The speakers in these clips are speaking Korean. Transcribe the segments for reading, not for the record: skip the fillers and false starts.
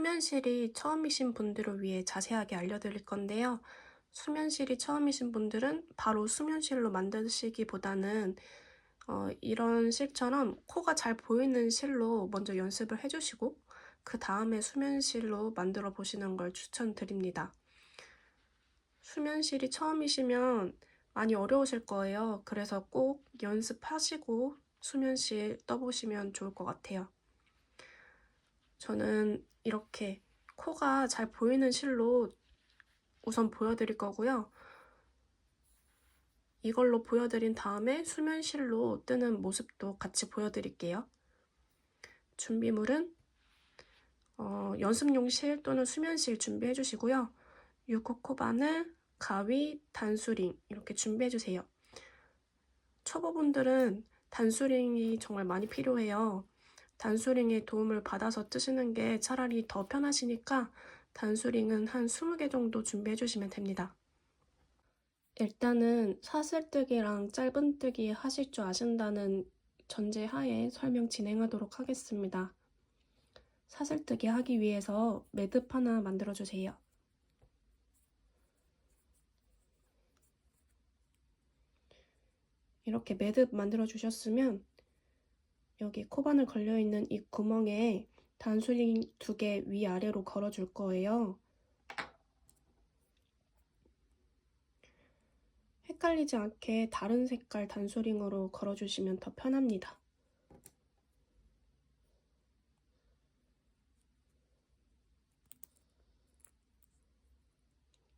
수면실이 처음이신 분들을 위해 자세하게 알려드릴 건데요. 수면실이 처음이신 분들은 바로 수면실로 만드시기보다는 이런 실처럼 코가 잘 보이는 실로 먼저 연습을 해주시고 그 다음에 수면실로 만들어 보시는 걸 추천드립니다. 수면실이 처음이시면 많이 어려우실 거예요. 그래서 꼭 연습하시고 수면실 떠보시면 좋을 것 같아요. 저는 이렇게 코가 잘 보이는 실로 우선 보여드릴 거고요. 이걸로 보여드린 다음에 수면실로 뜨는 모습도 같이 보여드릴게요. 준비물은 연습용 실 또는 수면실 준비해 주시고요. 6호 코바늘, 가위, 단수링 이렇게 준비해 주세요. 초보분들은 단수링이 정말 많이 필요해요. 단수링의 도움을 받아서 뜨시는 게 차라리 더 편하시니까 단수링은 한 20개 정도 준비해 주시면 됩니다. 일단은 사슬뜨기랑 짧은뜨기 하실 줄 아신다는 전제하에 설명 진행하도록 하겠습니다. 사슬뜨기 하기 위해서 매듭 하나 만들어 주세요. 이렇게 매듭 만들어 주셨으면 여기 코바늘 걸려있는 이 구멍에 단수링 2개 위아래로 걸어 줄 거예요. 헷갈리지 않게 다른 색깔 단수링으로 걸어 주시면 더 편합니다.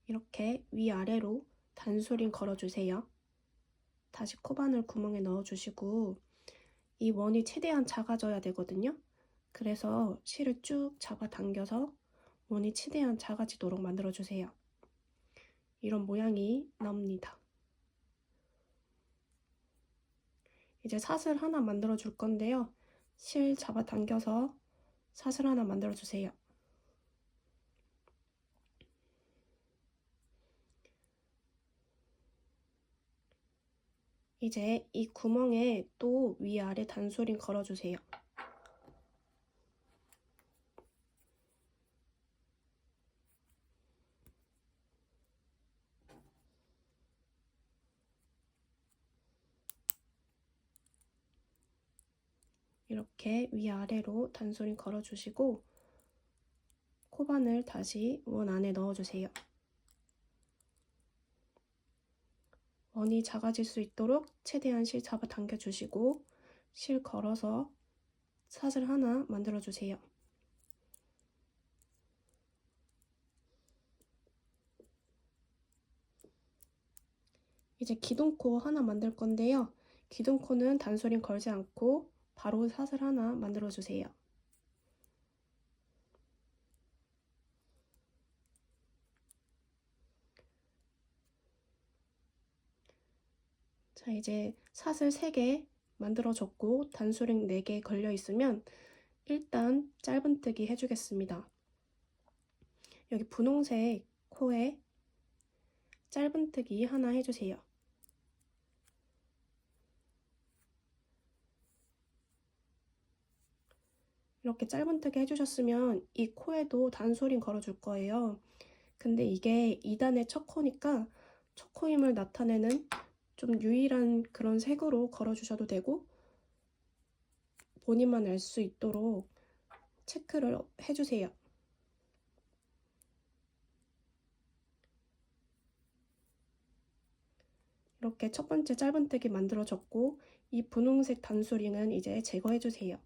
이렇게 위아래로 단수링 걸어주세요. 다시 코바늘 구멍에 넣어주시고 이 원이 최대한 작아져야 되거든요. 그래서 실을 쭉 잡아당겨서 원이 최대한 작아지도록 만들어주세요. 이런 모양이 나옵니다. 이제 사슬 하나 만들어 줄 건데요. 실 잡아당겨서 사슬 하나 만들어 주세요. 이제 이 구멍에 또 위아래 단수링 걸어주세요. 이렇게 위아래로 단수링 걸어주시고 코바늘 다시 원 안에 넣어주세요. 원이 작아질 수 있도록 최대한 실 잡아당겨 주시고 실 걸어서 사슬 하나 만들어 주세요. 이제 기둥코 하나 만들 건데요. 기둥코는 단수링 걸지 않고 바로 사슬 하나 만들어 주세요. 자, 이제 사슬 3개 만들어졌고 단수링 4개 걸려 있으면 일단 짧은뜨기 해주겠습니다. 여기 분홍색 코에 짧은뜨기 하나 해주세요. 이렇게 짧은뜨기 해주셨으면 이 코에도 단수링 걸어줄 거예요. 근데 이게 2단의 첫 코니까 첫 코임을 나타내는 좀 유일한 그런 색으로 걸어주셔도 되고 본인만 알 수 있도록 체크를 해주세요. 이렇게 첫 번째 짧은뜨기 만들어졌고 이 분홍색 단수링은 이제 제거해주세요.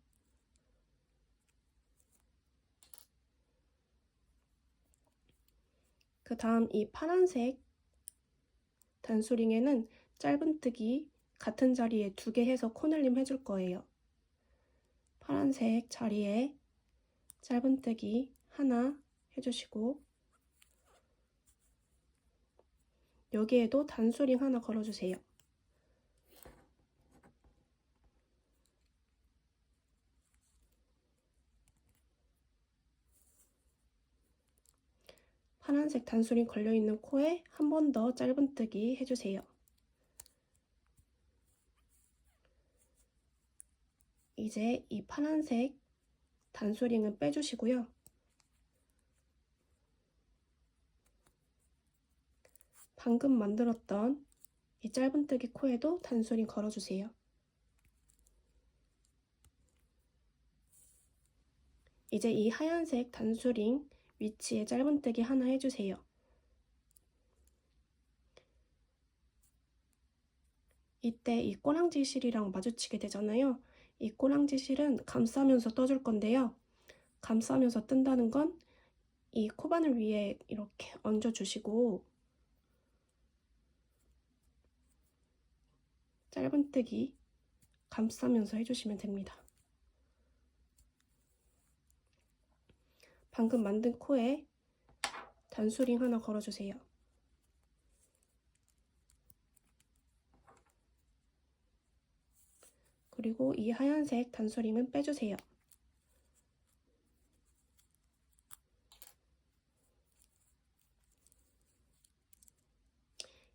그 다음 이 파란색 단수링에는 짧은뜨기 같은 자리에 2개 해서 코늘림 해줄 거예요. 파란색 자리에 짧은뜨기 하나 해주시고 여기에도 단수링 하나 걸어주세요. 파란색 단수링 걸려있는 코에 한 번 더 짧은뜨기 해주세요. 이제 이 파란색 단수링은 빼주시고요. 방금 만들었던 이 짧은뜨기 코에도 단수링 걸어주세요. 이제 이 하얀색 단수링 위치에 짧은뜨기 하나 해주세요. 이때 이 꼬랑지 실이랑 마주치게 되잖아요. 이 꼬랑지 실은 감싸면서 떠줄 건데요. 감싸면서 뜬다는 건 이 코바늘 위에 이렇게 얹어주시고 짧은뜨기 감싸면서 해주시면 됩니다. 방금 만든 코에 단수링 하나 걸어주세요. 그리고 이 하얀색 단수링은 빼주세요.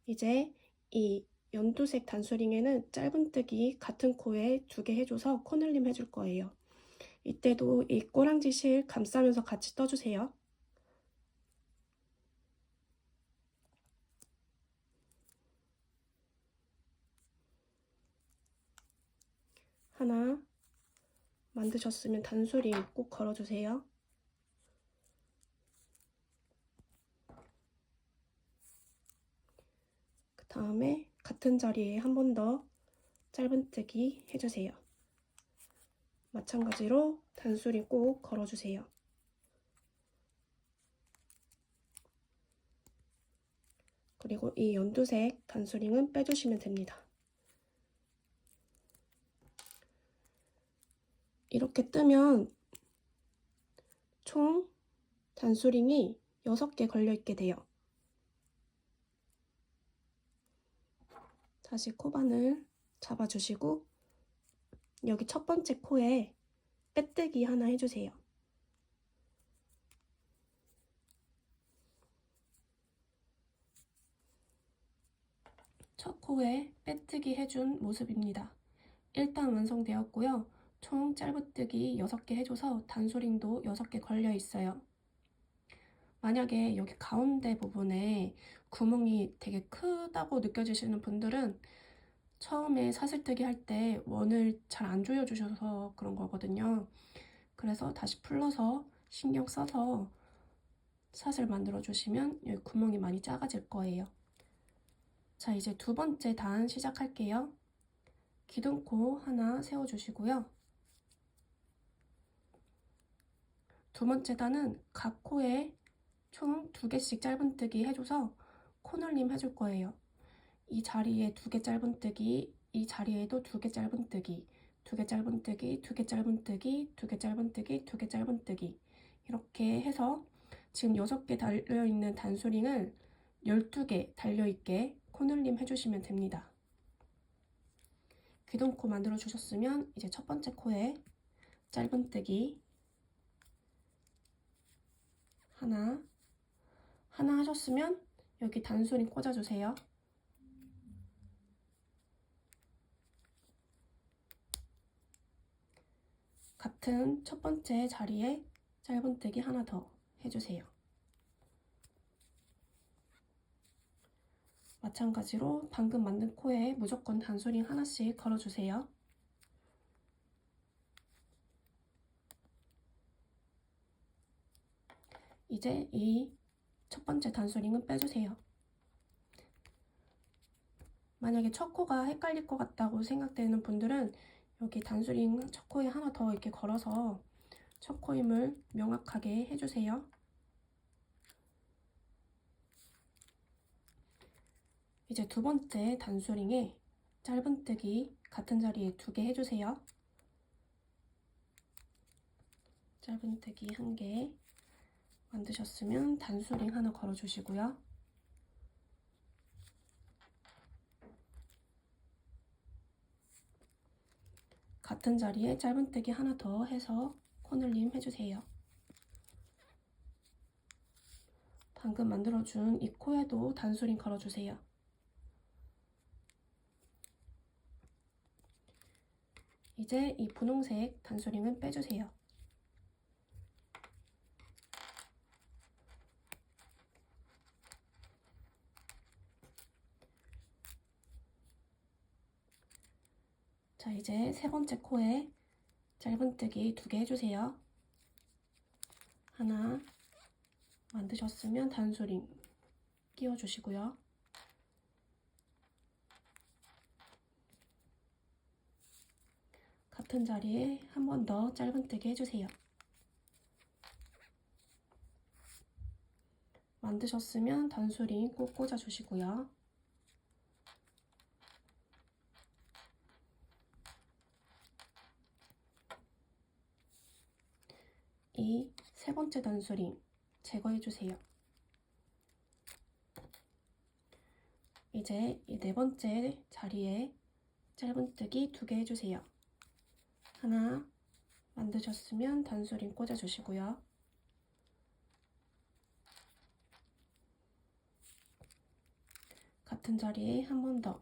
이제 이 연두색 단수링에는 짧은뜨기 같은 코에 2개 해줘서 코늘림 해줄 거예요. 이때도 이 꼬랑지 실 감싸면서 같이 떠주세요. 하나 만드셨으면 단수링 꼭 걸어주세요. 그 다음에 같은 자리에 한 번 더 짧은뜨기 해주세요. 마찬가지로 단수링 꼭 걸어주세요. 그리고 이 연두색 단수링은 빼주시면 됩니다. 이렇게 뜨면 총 단수링이 6개 걸려있게 돼요. 다시 코바늘 잡아주시고 여기 첫 번째 코에 빼뜨기 하나 해주세요. 첫 코에 빼뜨기 해준 모습입니다. 일단 완성되었고요. 총 짧은뜨기 6개 해줘서 단수링도 6개 걸려 있어요. 만약에 여기 가운데 부분에 구멍이 되게 크다고 느껴지시는 분들은 처음에 사슬뜨기 할 때 원을 잘 안 조여주셔서 그런 거거든요. 그래서 다시 풀러서 신경 써서 사슬 만들어 주시면 여기 구멍이 많이 작아질 거예요. 자, 이제 두 번째 단 시작할게요. 기둥코 하나 세워주시고요. 두 번째 단은 각 코에 총 2개씩 짧은뜨기 해줘서 코늘림 해줄 거예요. 이 자리에 2개 짧은뜨기, 이 자리에도 2개 짧은뜨기, 2개 짧은뜨기, 2개 짧은뜨기, 2개 짧은뜨기, 2개 짧은뜨기 이렇게 해서 지금 6개 달려있는 단수링을 12개 달려있게 코늘림 해주시면 됩니다. 귀동코 만들어 주셨으면 이제 첫 번째 코에 짧은뜨기 하나 하셨으면 여기 단수링 꽂아주세요. 같은 첫 번째 자리에 짧은뜨기 하나 더 해주세요. 마찬가지로 방금 만든 코에 무조건 단수링 하나씩 걸어주세요. 이제 이 첫 번째 단수링은 빼주세요. 만약에 첫 코가 헷갈릴 것 같다고 생각되는 분들은 여기 단수링 첫 코에 하나 더 이렇게 걸어서 첫 코임을 명확하게 해주세요. 이제 두 번째 단수링에 짧은뜨기 같은 자리에 2개 해주세요. 짧은뜨기 1개 만드셨으면 단수링 하나 걸어주시고요. 같은 자리에 짧은뜨기 하나 더 해서 코늘림 해주세요. 방금 만들어준 이 코에도 단수링 걸어주세요. 이제 이 분홍색 단수링은 빼주세요. 자, 이제 세 번째 코에 짧은뜨기 2개 해주세요. 하나 만드셨으면 단수링 끼워주시고요. 같은 자리에 한 번 더 짧은뜨기 해주세요. 만드셨으면 단수링 꼭 꽂아주시고요. 이 세 번째 단수링 제거해주세요. 이제 이 네 번째 자리에 짧은뜨기 2개 해주세요. 하나 만드셨으면 단수링 꽂아주시고요. 같은 자리에 한 번 더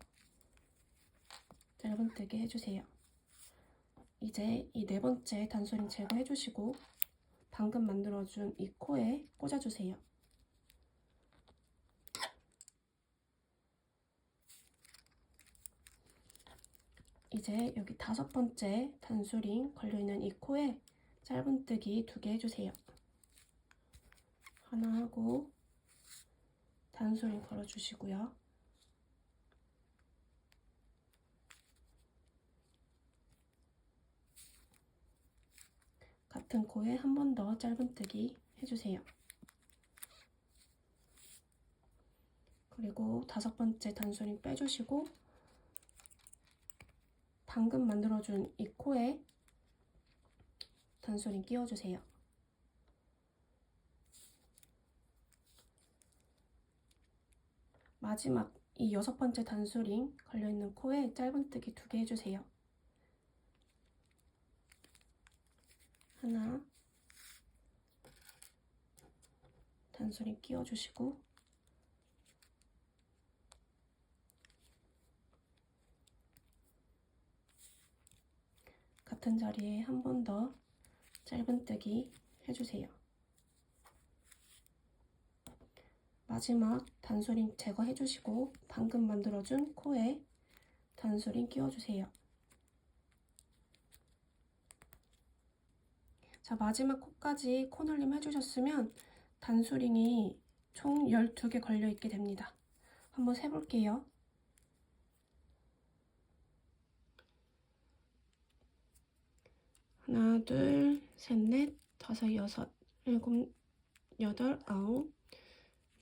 짧은뜨기 해주세요. 이제 이 네 번째 단수링 제거해주시고 방금 만들어준 이 코에 꽂아주세요. 이제 여기 5번째 단수링 걸려있는 이 코에 짧은뜨기 2개 해주세요. 하나 하고 단수링 걸어주시고요. 같은 코에 한 번 더 짧은뜨기 해주세요. 그리고 5번째 단수링 빼주시고 방금 만들어준 이 코에 단수링 끼워주세요. 마지막 이 6번째 단수링 걸려있는 코에 짧은뜨기 2개 해주세요. 하나 단수링 끼워주시고 같은 자리에 한 번 더 짧은뜨기 해주세요. 마지막 단수링 제거해주시고 방금 만들어준 코에 단수링 끼워주세요. 자, 마지막 코까지 코늘림 해주셨으면 단수링이 총 12개 걸려있게 됩니다. 한번 세볼게요. 하나, 둘, 셋, 넷, 다섯, 여섯, 일곱, 여덟, 아홉,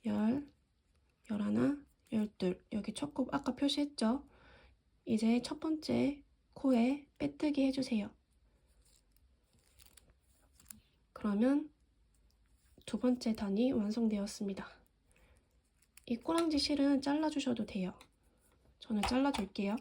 열, 열하나, 열둘. 여기 첫 코 아까 표시했죠? 이제 첫 번째 코에 빼뜨기 해주세요. 그러면 두 번째 단이 완성되었습니다. 이 꼬랑지 실은 잘라주셔도 돼요. 저는 잘라줄게요.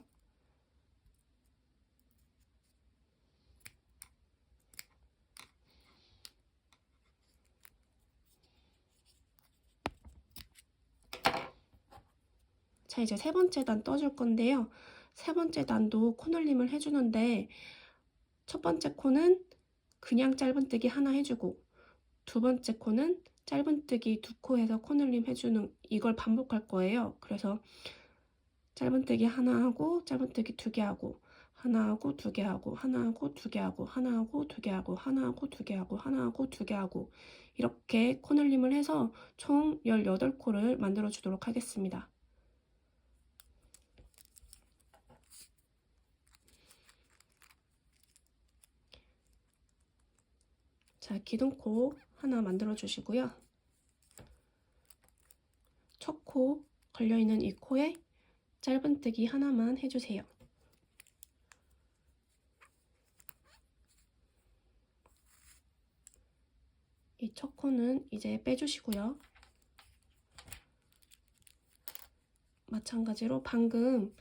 자, 이제 세 번째 단 떠줄 건데요. 세 번째 단도 코늘림을 해주는데 첫 번째 코는 그냥 짧은뜨기 하나 해주고 두 번째 코는 짧은뜨기 2코 해서 코늘림 해주는 이걸 반복할 거예요. 그래서 짧은뜨기 하나 하고 짧은뜨기 2개 하고 하나 하고 2개 하고 하나 하고 2개 하고 하나 하고 2개 하고 하나 하고 2개 하고 하나 하고 2개 하고 이렇게 코늘림을 해서 총 18코를 만들어 주도록 하겠습니다. 자, 기둥코 하나 만들어 주시고요. 첫 코 걸려있는 이 코에 짧은뜨기 하나만 해주세요. 이 첫 코는 이제 빼주시고요. 마찬가지로 방금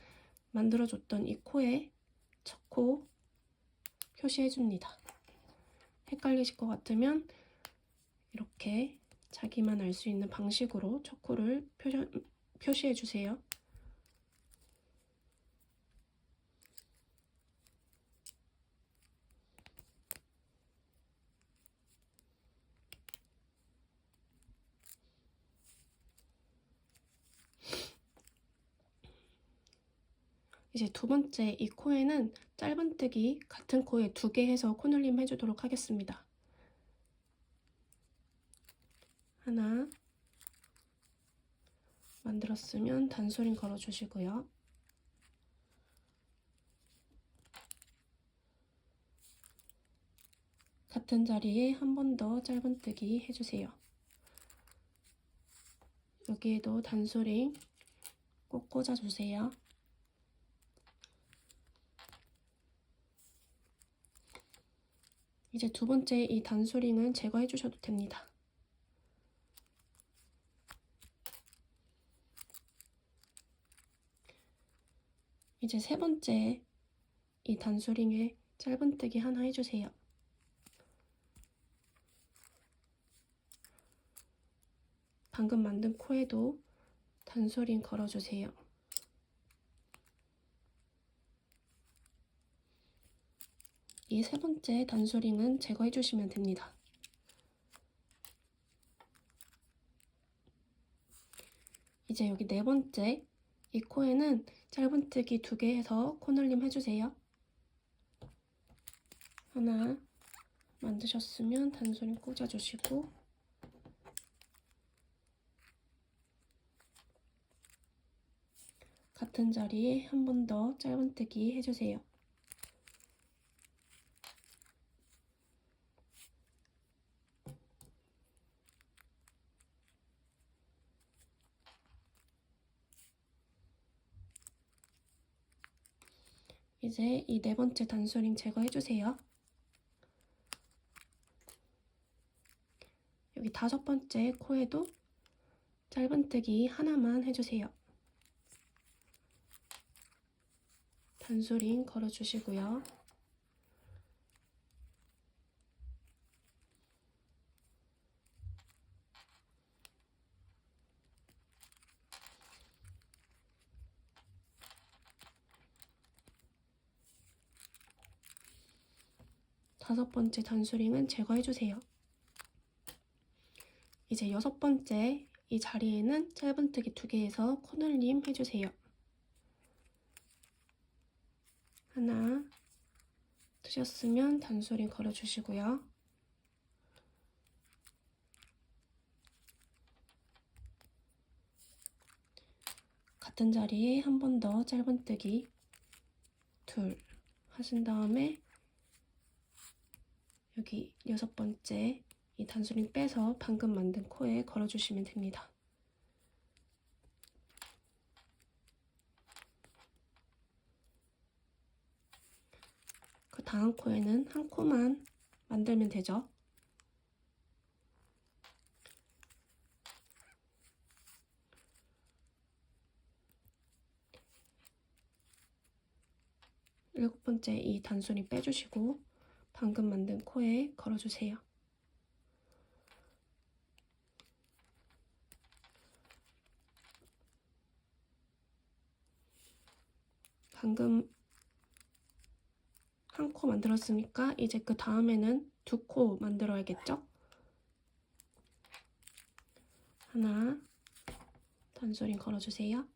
만들어줬던 이 코에 첫 코 표시해줍니다. 헷갈리실 것 같으면 이렇게 자기만 알 수 있는 방식으로 첫 코를 표시해주세요. 이제 두 번째 이 코에는 짧은뜨기 같은 코에 2개 해서 코늘림 해주도록 하겠습니다. 하나 만들었으면 단소림 걸어주시고요. 같은 자리에 한 번 더 짧은뜨기 해주세요. 여기에도 단소링 꼭 꽂아주세요. 이제 두 번째 이 단소링은 제거해 주셔도 됩니다. 이제 세 번째 이 단소링에 짧은뜨기 하나 해주세요. 방금 만든 코에도 단소링 걸어주세요. 이 세 번째 단소링은 제거해 주시면 됩니다. 이제 여기 네 번째 이 코에는 짧은뜨기 2개 해서 코늘림 해주세요. 하나 만드셨으면 단소링 꽂아주시고 같은 자리에 한 번 더 짧은뜨기 해주세요. 이제 이 네 번째 단소링 제거해주세요. 여기 다섯 번째 코에도 짧은뜨기 하나만 해주세요. 단소링 걸어주시고요. 다섯 번째 단소링은 제거해주세요. 이제 여섯 번째 이 자리에는 짧은뜨기 2개 해서 코늘림 해주세요. 하나 드셨으면 단소링 걸어주시고요. 같은 자리에 한 번 더 짧은뜨기 2 하신 다음에 여기 여섯 번째 이 단소링 빼서 방금 만든 코에 걸어주시면 됩니다. 그 다음 코에는 한 코만 만들면 되죠. 일곱 번째 이 단소링 빼주시고 방금 만든 코에 걸어주세요. 방금 한 코 만들었으니까 이제 그 다음에는 2코 만들어야겠죠? 하나 단소링 걸어주세요.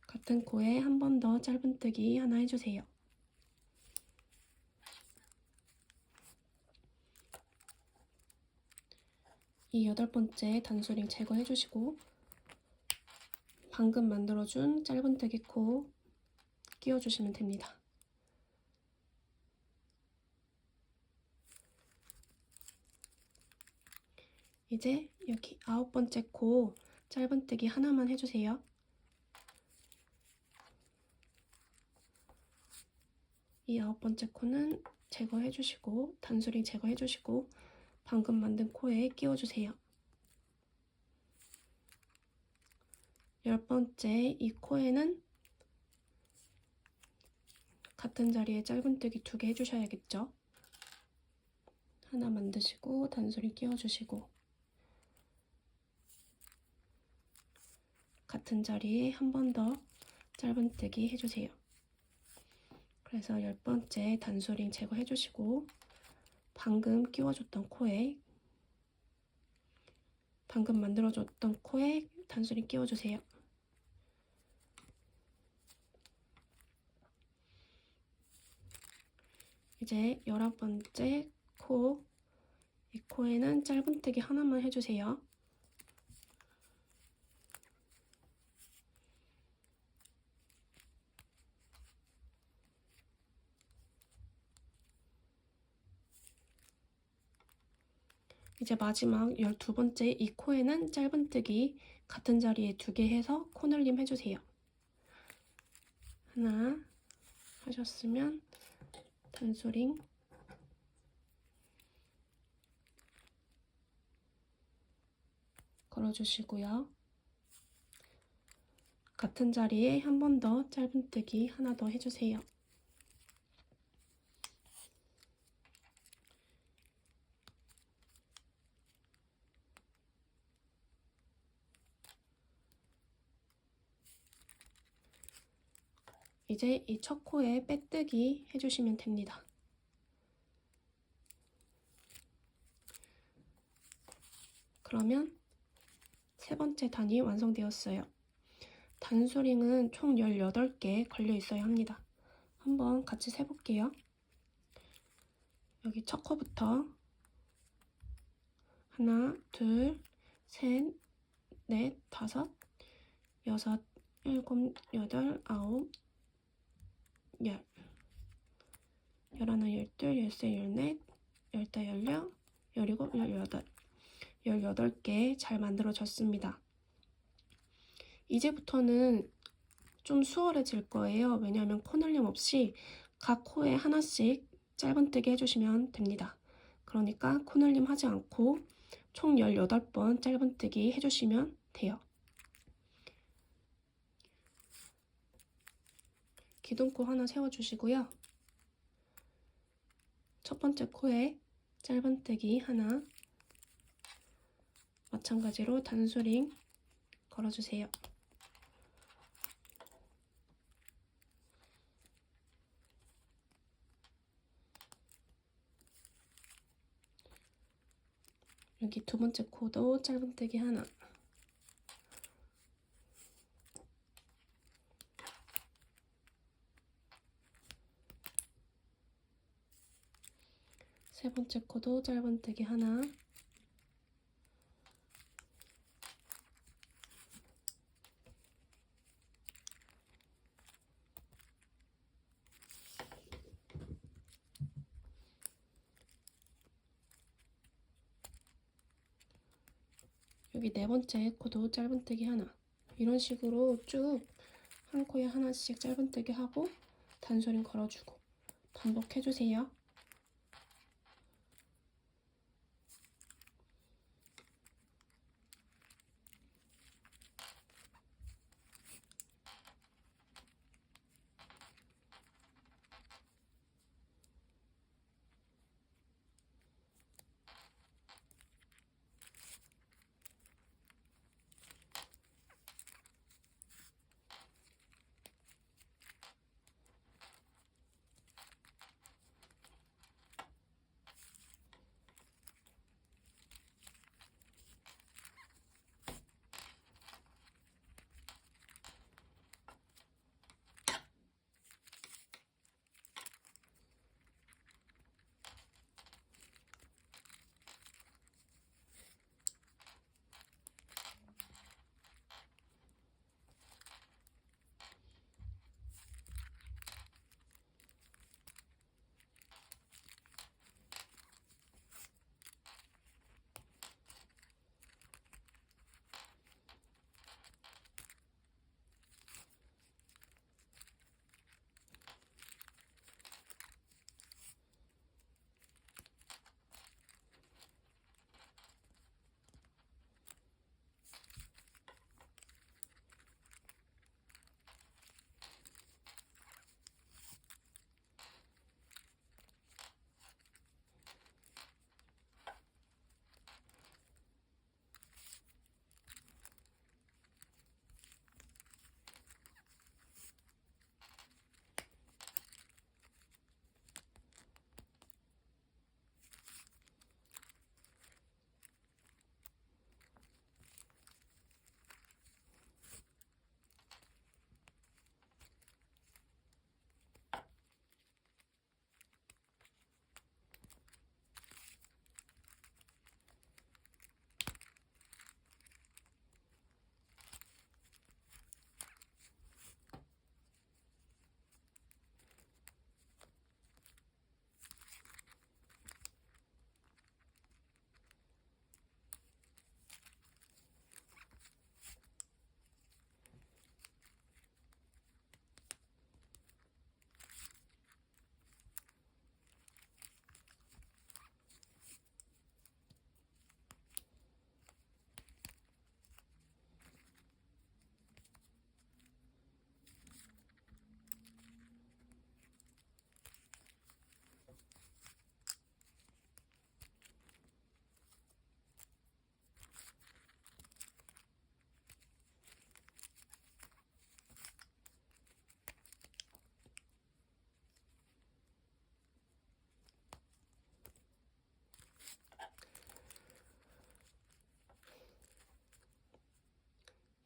같은 코에 한 번 더 짧은뜨기 하나 해주세요. 이 여덟 번째 단소링 제거해주시고 방금 만들어준 짧은뜨기 코 끼워주시면 됩니다. 이제 여기 아홉 번째 코 짧은뜨기 하나만 해주세요. 이 아홉 번째 코는 제거해주시고 단소링 제거해주시고 방금 만든 코에 끼워주세요. 열 번째 이 코에는 같은 자리에 짧은뜨기 2개 해주셔야겠죠? 하나 만드시고 단소링 끼워주시고 같은 자리에 한 번 더 짧은뜨기 해주세요. 그래서 열 번째 단소링 제거해주시고 방금 끼워줬던 코에 방금 만들어줬던 코에 단수링 끼워주세요. 이제 11번째 코, 이 코에는 짧은뜨기 하나만 해주세요. 이제 마지막 12번째 이 코에는 짧은뜨기 같은 자리에 2개 해서 코늘림 해주세요. 하나 하셨으면 단수링 걸어주시고요. 같은 자리에 한 번 더 짧은뜨기 하나 더 해주세요. 이제 이 첫 코에 빼뜨기 해주시면 됩니다. 그러면 세 번째 단이 완성되었어요. 단수링은 총 18개 걸려 있어야 합니다. 한번 같이 세볼게요. 여기 첫 코부터 하나, 둘, 셋, 넷, 다섯, 여섯, 일곱, 여덟, 아홉, 열, 열하나, 열둘, 열세, 열넷, 열다, 열여, 열일곱, 열여덟, 18개 잘 만들어졌습니다. 이제부터는 좀 수월해질 거예요. 왜냐하면 코늘림 없이 각 코에 하나씩 짧은뜨기 해주시면 됩니다. 그러니까 코늘림 하지 않고 총 18번 짧은뜨기 해주시면 돼요. 기둥코 하나 세워주시고요. 첫 번째 코에 짧은뜨기 하나, 마찬가지로 단수링 걸어주세요. 여기 두 번째 코도 짧은뜨기 하나, 세 번째 코도 짧은뜨기 하나, 여기 네 번째 코도 짧은뜨기 하나. 이런 식으로 쭉 한 코에 하나씩 짧은뜨기 하고 단수링 걸어주고 반복해주세요.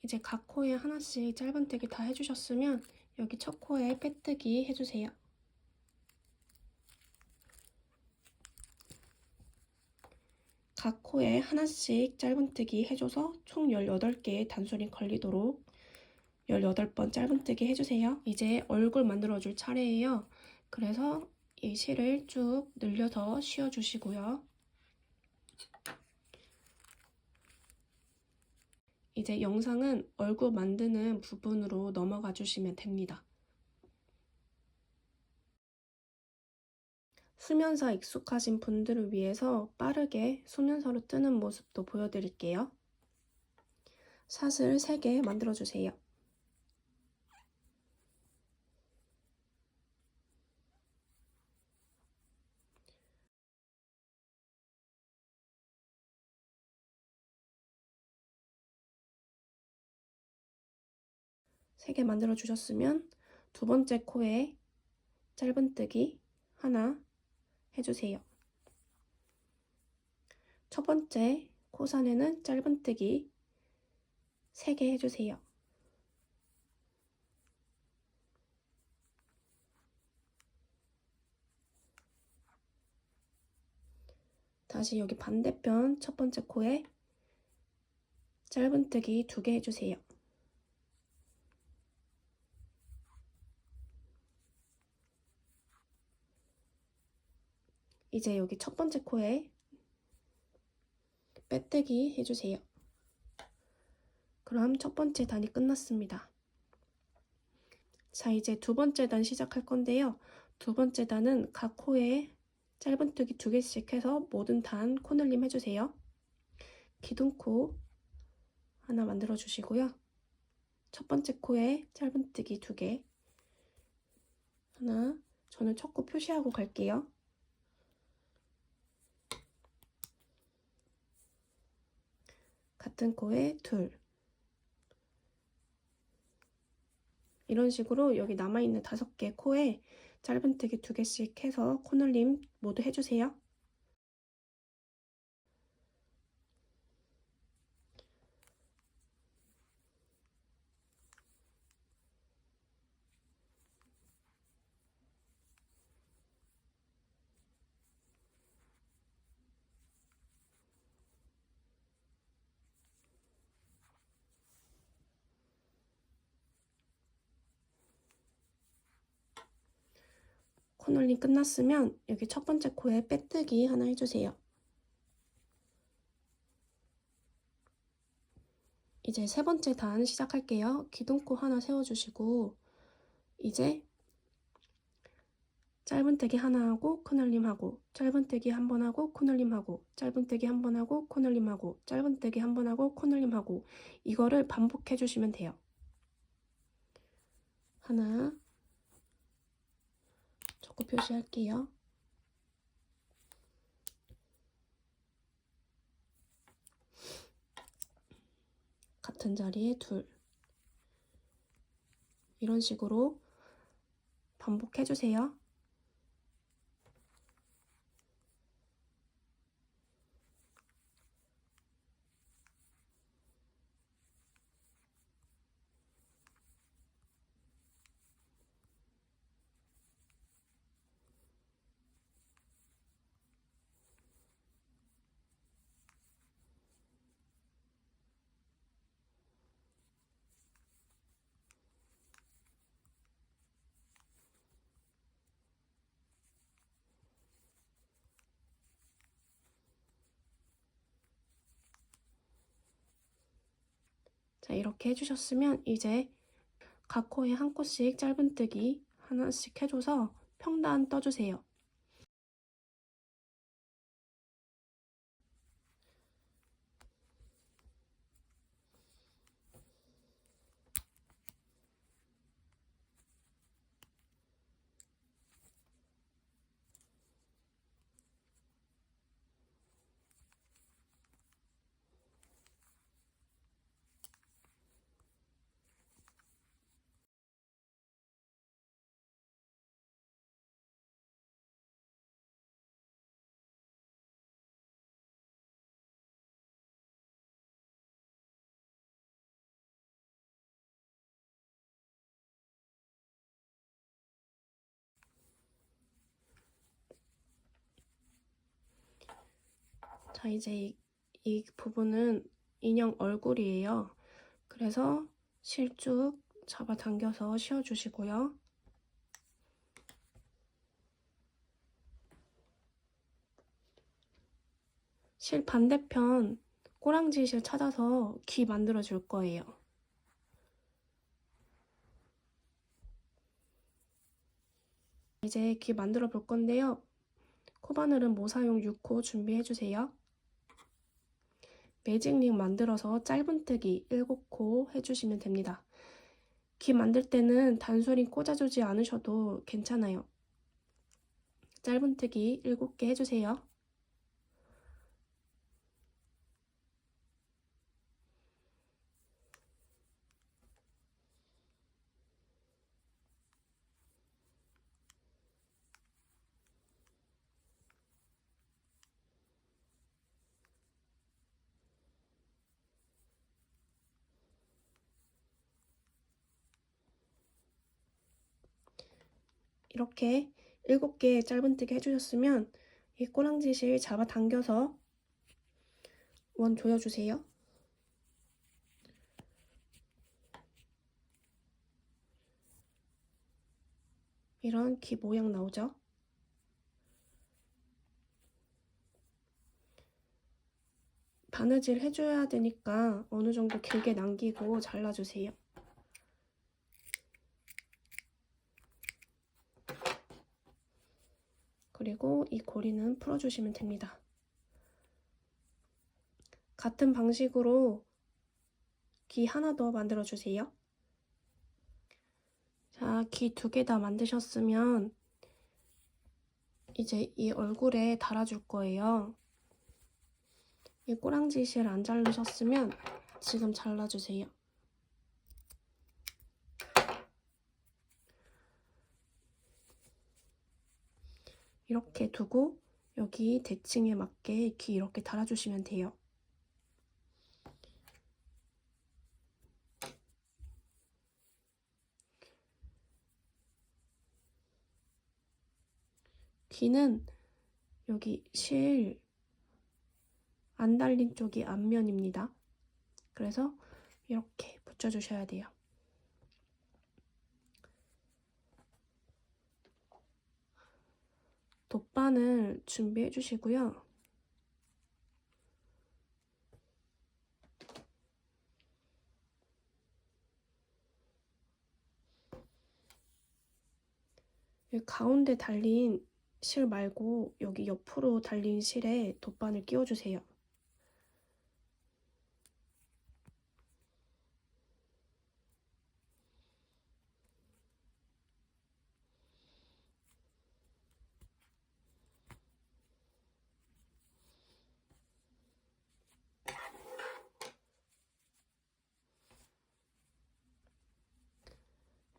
이제 각 코에 하나씩 짧은뜨기 다 해주셨으면 여기 첫 코에 빼뜨기 해주세요. 각 코에 하나씩 짧은뜨기 해줘서 총 18개의 단술이 걸리도록 18번 짧은뜨기 해주세요. 이제 얼굴 만들어줄 차례예요. 그래서 이 실을 쭉 늘려서 씌워주시고요. 이제 영상은 얼굴 만드는 부분으로 넘어가 주시면 됩니다. 수면사 익숙하신 분들을 위해서 빠르게 수면사로 뜨는 모습도 보여드릴게요. 샷을 3개 만들어주세요. 세 개 만들어 주셨으면 두 번째 코에 짧은뜨기 하나 해주세요. 첫 번째 코선에는 짧은뜨기 3개 해주세요. 다시 여기 반대편 첫 번째 코에 짧은뜨기 2개 해주세요. 이제 여기 첫 번째 코에 빼뜨기 해주세요. 그럼 첫 번째 단이 끝났습니다. 자, 이제 두 번째 단 시작할 건데요. 두 번째 단은 각 코에 짧은뜨기 2개씩 해서 모든 단 코늘림 해주세요. 기둥코 하나 만들어 주시고요. 첫 번째 코에 짧은뜨기 2개 하나, 저는 첫 코 표시하고 갈게요. 같은 코에 2. 이런 식으로 여기 남아있는 5개 코에 짧은뜨기 2개씩 해서 코늘림 모두 해주세요. 코늘림 끝났으면 여기 첫 번째 코에 빼뜨기 하나 해주세요. 이제 세 번째 단 시작할게요. 기둥코 하나 세워주시고 이제 짧은뜨기 하나 하고 코늘림 하고 짧은뜨기 한 번 하고 코늘림 하고 짧은뜨기 한 번 하고 코늘림 하고 짧은뜨기 한 번 하고 코늘림 하고 이거를 반복해 주시면 돼요. 하나 적고 표시할게요. 같은 자리에 2. 이런 식으로 반복해 주세요. 자, 이렇게 해주셨으면 이제 각 코에 한 코씩 짧은뜨기 하나씩 해줘서 평단 떠주세요. 자, 이제 이 부분은 인형 얼굴이에요. 그래서 실 쭉 잡아당겨서 씌워주시고요. 실 반대편 꼬랑지 실 찾아서 귀 만들어 줄 거예요. 이제 귀 만들어 볼 건데요. 코바늘은 모사용 6호 준비해 주세요. 매직링 만들어서 짧은뜨기 7코 해주시면 됩니다. 귀 만들 때는 단수링 꽂아주지 않으셔도 괜찮아요. 짧은뜨기 7개 해주세요. 이렇게 7개 짧은뜨기 해주셨으면 이 꼬랑지실 잡아당겨서 원 조여주세요. 이런 귀 모양 나오죠? 바느질 해줘야 되니까 어느 정도 길게 남기고 잘라주세요. 그리고 이 고리는 풀어주시면 됩니다. 같은 방식으로 귀 하나 더 만들어주세요. 자, 귀 2개 다 만드셨으면 이제 이 얼굴에 달아줄 거예요. 이 꼬랑지 실 안 자르셨으면 지금 잘라주세요. 이렇게 두고 여기 대칭에 맞게 귀 이렇게 달아주시면 돼요. 귀는 여기 실 안 달린 쪽이 앞면입니다. 그래서 이렇게 붙여주셔야 돼요. 돗바늘 준비해 주시고요. 여기 가운데 달린 실 말고 여기 옆으로 달린 실에 돗바늘 끼워주세요.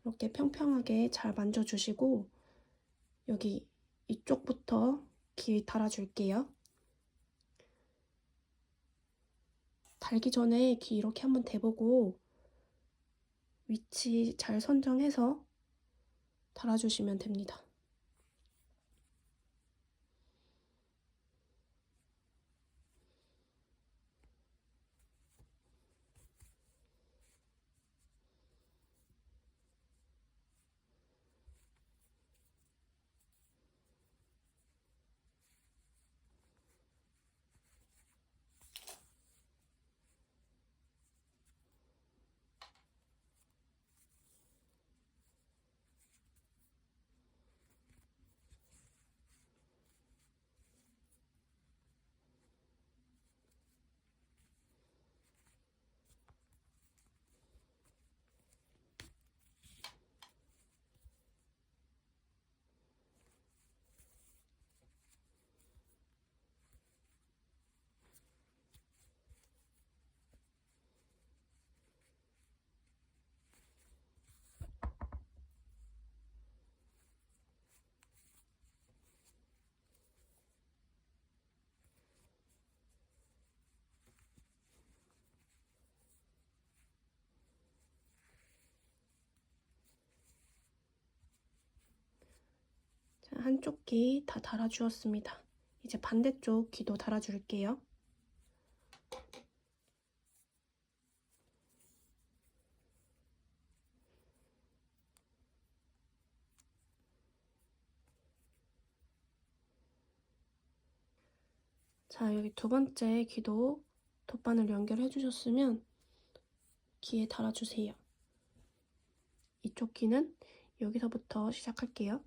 이렇게 평평하게 잘 만져주시고 여기 이쪽부터 귀 달아줄게요. 달기 전에 귀 이렇게 한번 대보고 위치 잘 선정해서 달아주시면 됩니다. 자, 한쪽 귀 다 달아주었습니다. 이제 반대쪽 귀도 달아줄게요. 자, 여기 두 번째 귀도 돗바늘 연결해 주셨으면 귀에 달아주세요. 이쪽 귀는 여기서부터 시작할게요.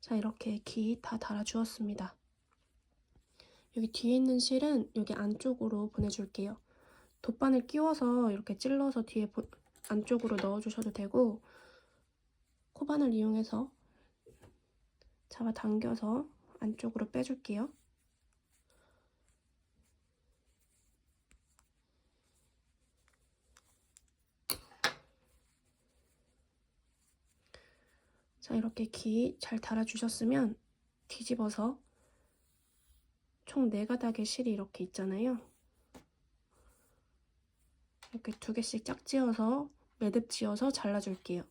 자, 이렇게 귀 다 달아주었습니다. 여기 뒤에 있는 실은 여기 안쪽으로 보내줄게요. 돗바늘 끼워서 이렇게 찔러서 뒤에 안쪽으로 넣어주셔도 되고, 코바늘 이용해서 잡아당겨서 안쪽으로 빼줄게요. 자, 이렇게 귀 잘 달아주셨으면 뒤집어서 총 4가닥의 실이 이렇게 있잖아요. 이렇게 2개씩 짝지어서 매듭 지어서 잘라줄게요.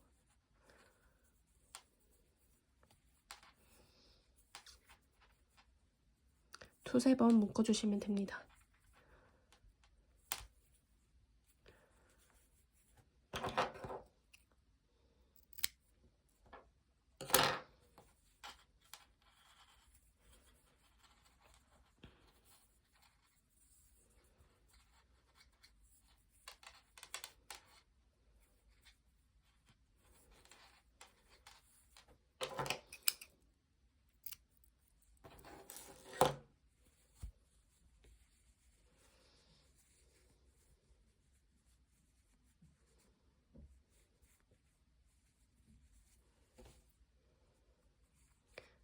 두세 번 묶어주시면 됩니다.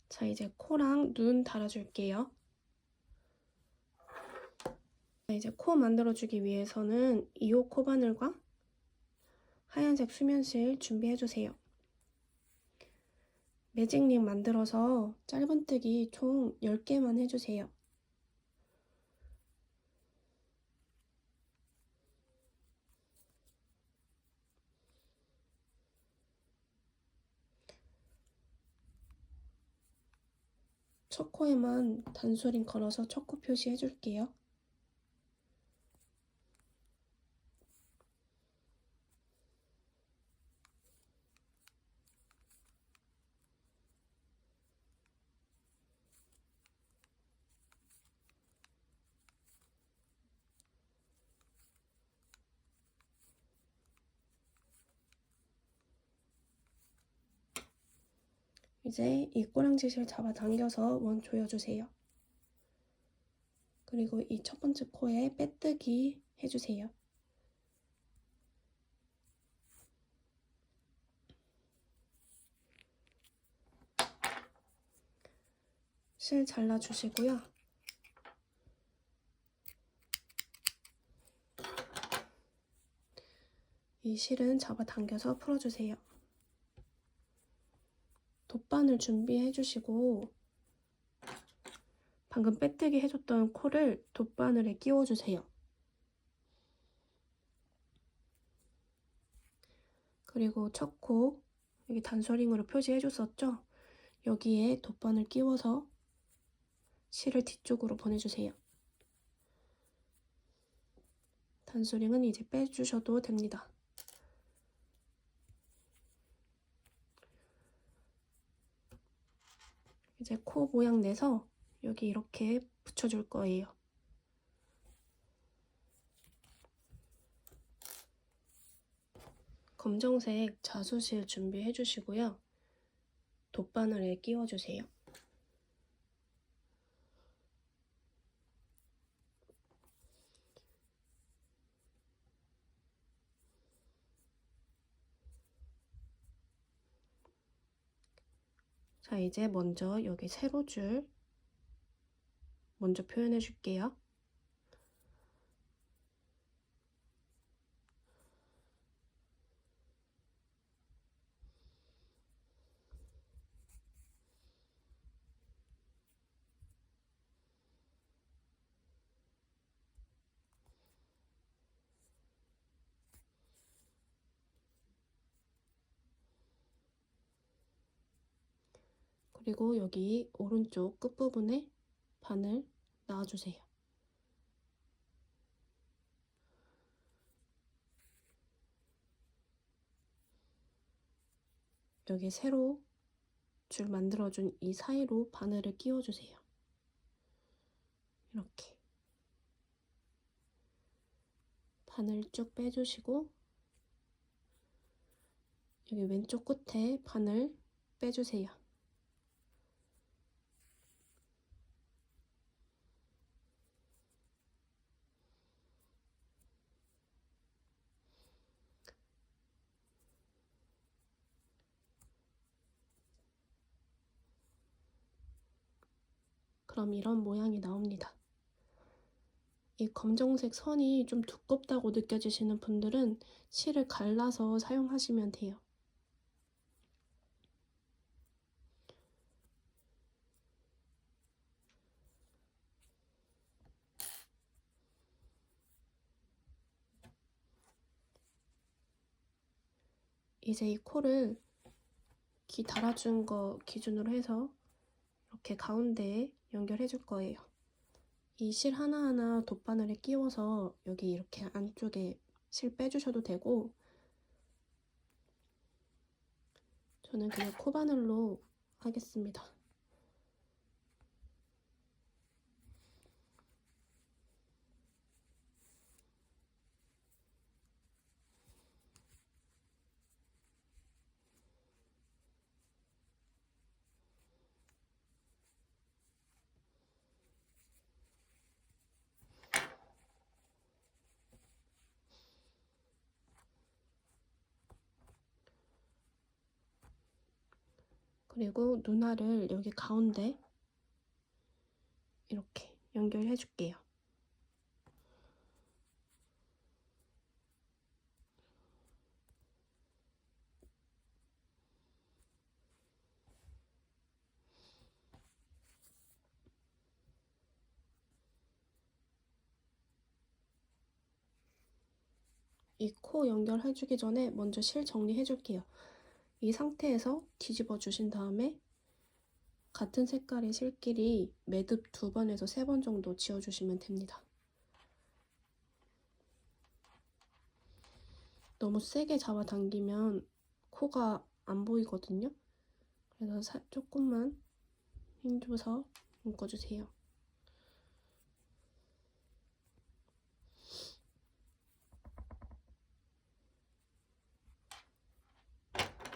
자, 이제 코랑 눈 달아줄게요. 자, 이제 코 만들어주기 위해서는 2호 코바늘과 하얀색 수면실 준비해주세요. 매직링 만들어서 짧은뜨기 총 10개만 해주세요. 첫 코에만 단소링 걸어서 첫 코 표시해줄게요. 이제 이 꼬랑지실 잡아당겨서 원 조여주세요. 그리고 이 첫 번째 코에 빼뜨기 해주세요. 실 잘라주시고요. 이 실은 잡아당겨서 풀어주세요. 돗바늘 준비해주시고 방금 빼뜨기 해줬던 코를 돗바늘에 끼워주세요. 그리고 첫 코 여기 단소링으로 표시해줬었죠? 여기에 돗바늘 끼워서 실을 뒤쪽으로 보내주세요. 단소링은 이제 빼주셔도 됩니다. 이제 코 모양 내서 여기 이렇게 붙여줄 거예요. 검정색 자수실 준비해 주시고요. 돗바늘에 끼워주세요. 자, 이제 먼저 여기 세로줄 먼저 표현해 줄게요. 그리고 여기 오른쪽 끝부분에 바늘 놔주세요. 여기 세로 줄 만들어준 이 사이로 바늘을 끼워주세요. 이렇게 바늘 쭉 빼주시고 여기 왼쪽 끝에 바늘 빼주세요. 그럼 이런 모양이 나옵니다. 이 검정색 선이 좀 두껍다고 느껴지시는 분들은 실을 갈라서 사용하시면 돼요. 이제 이 코를 귀 달아준 거 기준으로 해서 이렇게 가운데에 연결해 줄 거예요. 이 실 하나하나 돗바늘에 끼워서 여기 이렇게 안쪽에 실 빼주셔도 되고 저는 그냥 코바늘로 하겠습니다. 그리고 눈알을 여기 가운데 이렇게 연결해 줄게요. 이 코 연결해 주기 전에 먼저 실 정리해 줄게요. 이 상태에서 뒤집어 주신 다음에 같은 색깔의 실끼리 매듭 2번에서 3번 정도 지어주시면 됩니다. 너무 세게 잡아당기면 코가 안 보이거든요. 그래서 조금만 힘줘서 묶어주세요.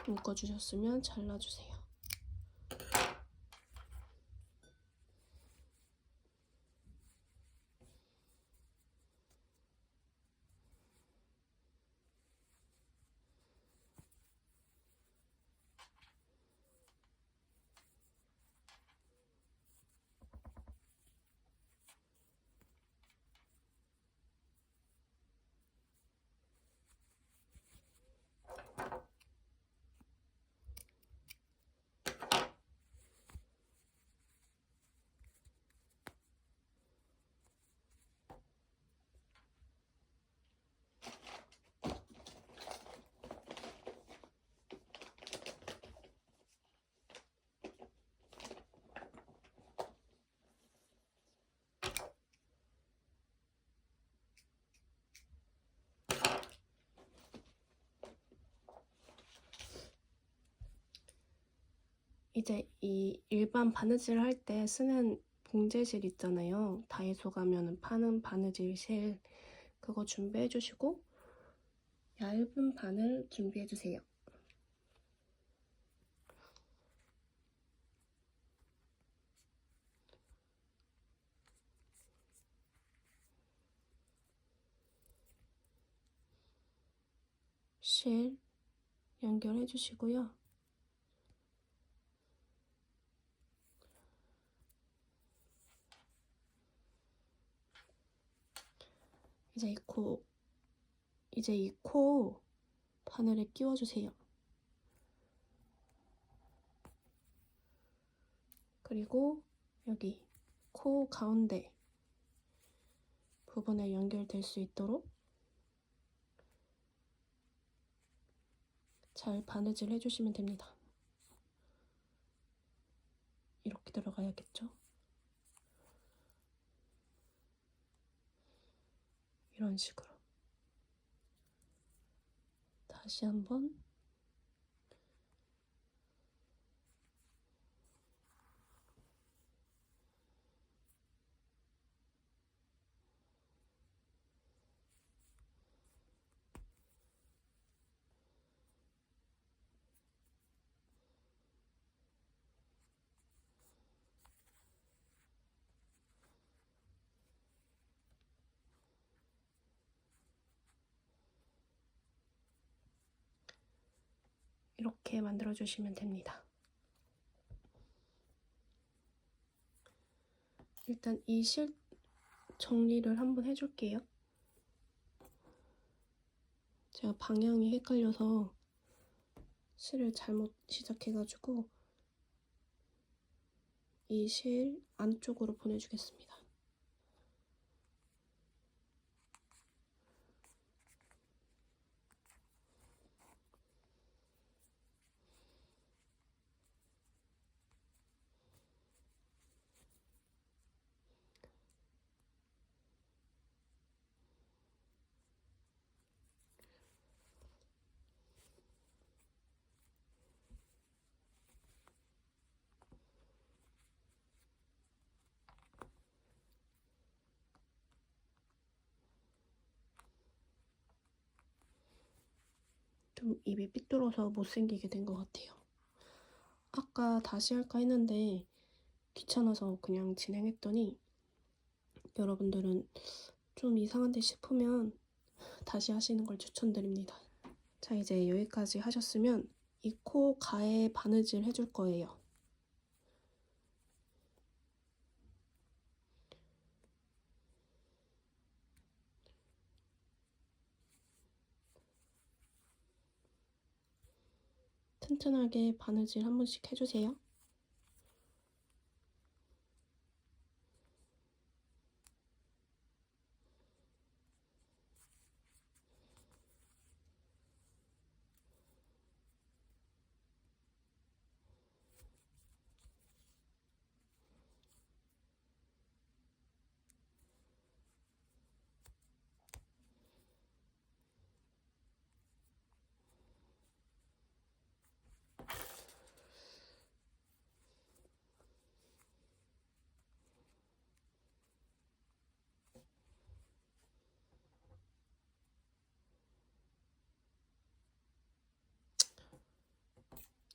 묶어주셨으면 잘라주세요. 이제 이 일반 바느질 할 때 쓰는 봉제실 있잖아요. 다이소 가면은 파는 바느질 실, 그거 준비해 주시고 얇은 바늘 준비해 주세요. 실 연결해 주시고요. 이제 이 코 바늘에 끼워주세요. 그리고 여기 코 가운데 부분에 연결될 수 있도록 잘 바느질 해주시면 됩니다. 이렇게 들어가야겠죠? 이런 식으로. 다시 한번 이렇게 만들어주시면 됩니다. 일단 이 실 정리를 한번 해줄게요. 제가 방향이 헷갈려서 실을 잘못 시작해가지고 이 실 안쪽으로 보내주겠습니다. 좀 입이 삐뚤어서 못생기게 된 것 같아요. 아까 다시 할까 했는데 귀찮아서 그냥 진행했더니 여러분들은 좀 이상한데 싶으면 다시 하시는 걸 추천드립니다. 자, 이제 여기까지 하셨으면 이 코 가에 바느질 해줄 거예요. 튼튼하게 바느질 한 번씩 해주세요.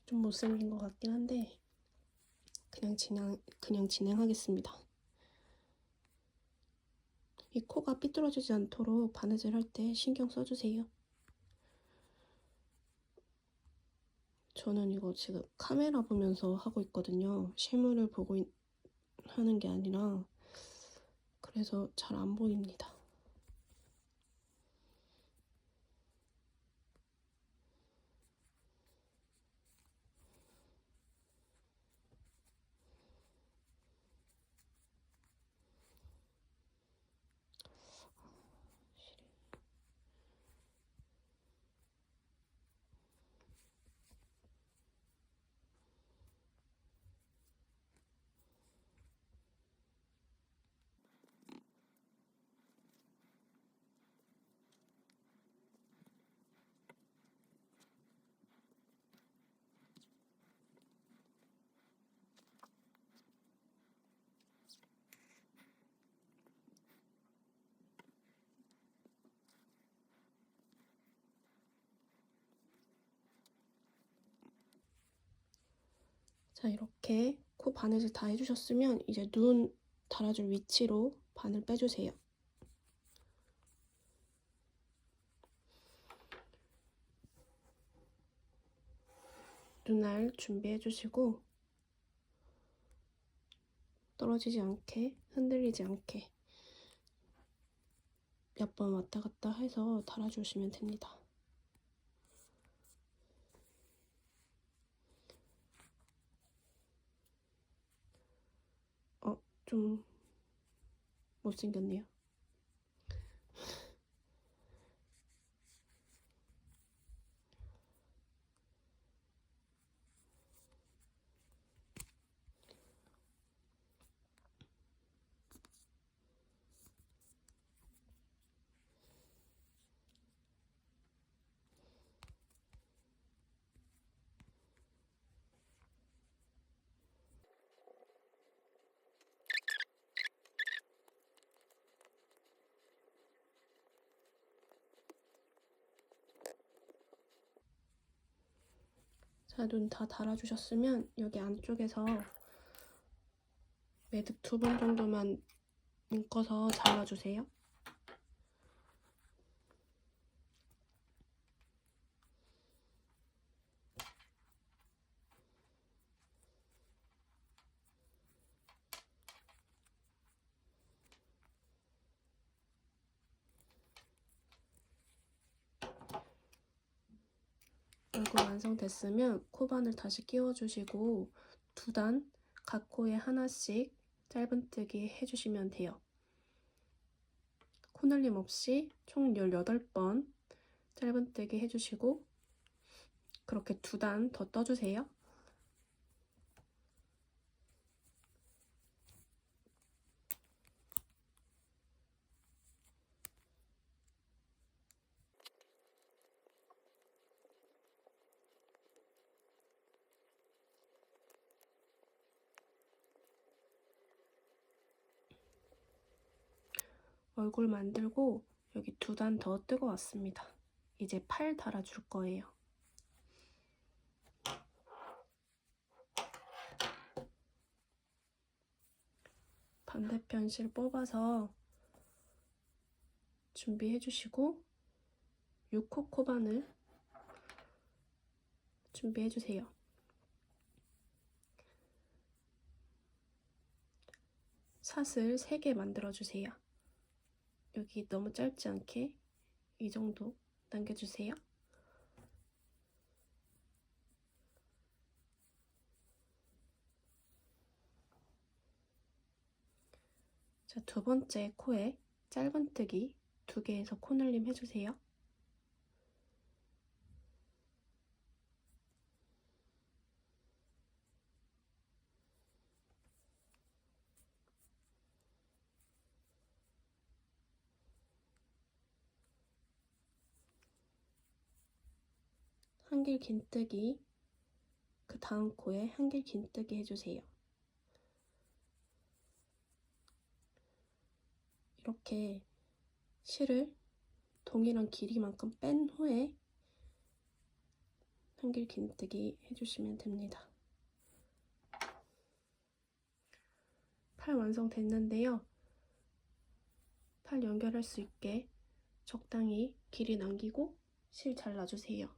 좀 못생긴 것 같긴 한데 그냥 진행하겠습니다. 이 코가 삐뚤어지지 않도록 바느질 할 때 신경 써주세요. 저는 이거 지금 카메라 보면서 하고 있거든요. 실물을 보고 하는 게 아니라, 그래서 잘 안 보입니다. 자, 이렇게 코 바느질 다 해주셨으면 이제 눈 달아줄 위치로 바늘 빼주세요. 눈알 준비해주시고 떨어지지 않게, 흔들리지 않게 몇 번 왔다 갔다 해서 달아주시면 됩니다. 좀 못생겼네요. 자, 눈 다 달아주셨으면 여기 안쪽에서 매듭 2번 정도만 묶어서 잘라주세요. 얼굴 완성됐으면 코바늘 다시 끼워주시고 2단 각 코에 하나씩 짧은뜨기 해주시면 돼요. 코늘림 없이 총 18번 짧은뜨기 해주시고 그렇게 2단 더 떠주세요. 얼굴 만들고 여기 2단 더 뜨고 왔습니다. 이제 팔 달아줄 거예요. 반대편 실 뽑아서 준비해 주시고 6호 코바늘 준비해 주세요. 사슬 3개 만들어 주세요. 여기 너무 짧지 않게 이 정도 남겨주세요. 자, 2번째 코에 짧은뜨기 2개에서 코늘림 해주세요. 한길 긴뜨기 그 다음 코에 한길 긴뜨기 해주세요. 이렇게 실을 동일한 길이만큼 뺀 후에 한길 긴뜨기 해주시면 됩니다. 팔 완성됐는데요. 팔 연결할 수 있게 적당히 길이 남기고 실 잘라주세요.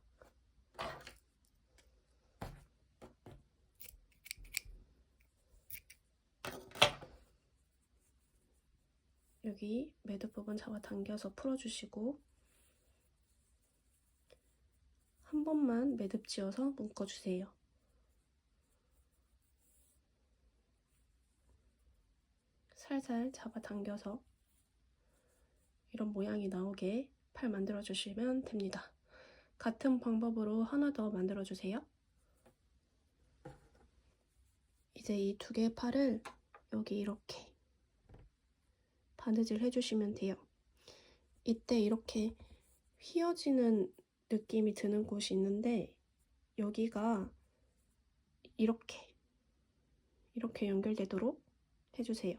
여기 매듭 부분 잡아당겨서 풀어주시고 한 번만 매듭 지어서 묶어주세요. 살살 잡아당겨서 이런 모양이 나오게 팔 만들어주시면 됩니다. 같은 방법으로 하나 더 만들어주세요. 이제 이 2개의 팔을 여기 이렇게 바느질 해주시면 돼요. 이때 이렇게 휘어지는 느낌이 드는 곳이 있는데 여기가 이렇게 연결되도록 해주세요.